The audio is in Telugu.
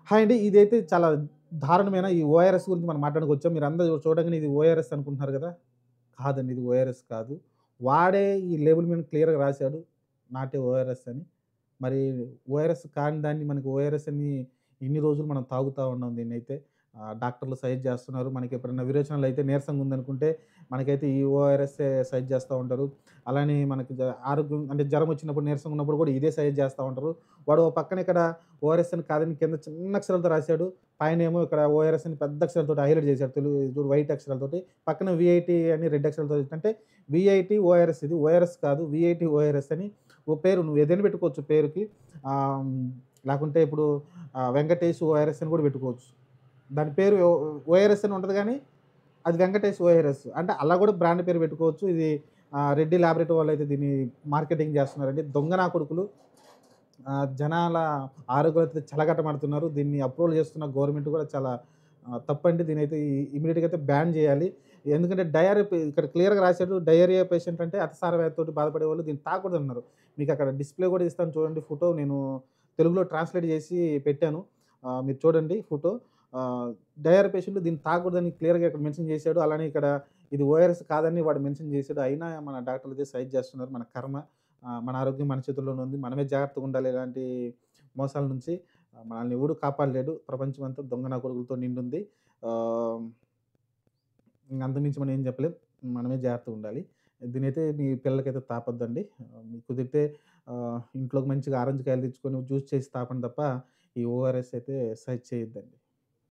హాయ్ అండి. ఇదైతే చాలా దారుణమైన ఈ ఓఆర్ఎస్ గురించి మనం మాట్లాడుకొచ్చాం. మీరందరూ చూడంగానే ఇది ఓఆర్ఎస్ అనుకుంటున్నారు గదా! కాదండి. ఇది ఓఆర్ఎస్ కాదు. వాడే ఈ లేబుల్ మీద క్లియర్‌గా రాసాడు. నాట్ ఏ ఓఆర్ఎస్ అని. మరి ఓఆర్ఎస్ కాని దాన్ని మనకి ఓఆర్ఎస్ అని ఇన్ని రోజులు మనం తాగుతా ఉన్నాం దీన్నైతే. డాక్టర్లు సజెస్ట్ చేస్తున్నారు. మనకెప్పుడన్నా విరేచనలైతే నీరసంగా ఉందనుకుంటే మనకైతే ఈ ఓఆర్ఎస్సే సజెస్ట్ చేస్తా ఉంటారు. అలానే మనకి ఆరోగ్యం అంటే జ్వరం వచ్చినప్పుడు, నీరసంగా ఉన్నప్పుడు కూడా ఇదే సజెస్ట్ చేస్తా ఉంటారు. వాడు ఓ పక్కన ఇక్కడ ఓఆర్ఎస్ అని కాదని కింద చిన్న అక్షరాలతో రాసాడు. పైనేమో ఇక్కడ ఓఆర్ఎస్ అని పెద్ద అక్షరాలతోటి హైలైట్ చేశాడు. చూడు వైట్ అక్షరాలతోటి. పక్కన వీఐటీ అని రెడ్ అక్షరాలతో అంటే వీఐటీ ఓఆర్ఎస్ ఇది. ఓఆర్ఎస్ కాదు. వీఐటీ ఓఆర్ఎస్ అని ఓ పేరు నువ్వు ఏదైనా పెట్టుకోవచ్చు పేరుకి. ఆహ్, లేకుంటే ఇప్పుడు వెంకటేష్ ఓఆర్ఎస్ అని కూడా పెట్టుకోవచ్చు. దాని పేరు ఓఆర్ఎస్ అని ఉంటది గానీ, అది వెంకటేష్ ఓఆర్ఎస్. అంటే అలా కూడా బ్రాండ్ పేరు పెట్టుకోవచ్చు. ఇది రెడ్డి ల్యాబొరేటరీ వాళ్ళైతే దీన్ని మార్కెటింగ్ చేస్తున్నారండి. దొంగ నా కొడుకులు. జనాల ఆరోగ్యాలైతే చెలగాటమాడుతున్నారు. దీన్ని అప్రూవల్ చేస్తున్న గవర్నమెంట్ కూడా చాలా తప్పండి. దీనైతే ఇమ్మీడియేట్‌గా అయితే బ్యాన్ చేయాలి. ఎందుకంటే ఇక్కడ క్లియర్‌గా రాసాడు. డయేరియా పేషెంట్ అంటే అతిసార వ్యాధితోటి బాధపడేవాళ్ళు దీన్ని తాగకూడదన్నారు. మీకక్కడ డిస్‌ప్లే కూడా ఇస్తాను చూడండి ఫోటో. నేను తెలుగులో ట్రాన్స్‌లేట్ చేసి పెట్టాను. మీరు చూడండి ఫోటో. ఆహ్, డయేరియా పేషెంట్ దీన్ని తాగకూడదని క్లియర్‌గా ఇక్కడ మెన్షన్ చేశాడు. అలానే ఇక్కడ ఇది ఓఆర్ఎస్ కాదని వాడు మెన్షన్ చేసాడు. అయినా మన డాక్టర్లయితే సజెస్ట్ చేస్తున్నారు. మన కర్మ. మన ఆరోగ్యం మన చేతుల్లోనే ఉంది. మనమే జాగ్రత్తగా ఉండాలి. ఇలాంటి మోసాల నుంచి మనల్ని ఎవడు కాపాడలేడు. ప్రపంచమంతా దొంగ నా కొడుకులతో నిండుంది. ఆహ్, ఇంక అంతకుమించి మనం ఏం చెప్పలేం. మనమే జాగ్రత్తగా ఉండాలి. దీనైతే మీ పిల్లలకైతే తాపొద్దండి. మీకు కుదిరితే ఇంట్లోకి మంచిగా ఆరెంజ్ కాయలు తెచ్చుకొని జ్యూస్ చేసి తాపండి తప్ప ఈ ఓఆర్ఎస్ అయితే సజెస్ట్ చేయొద్దండి.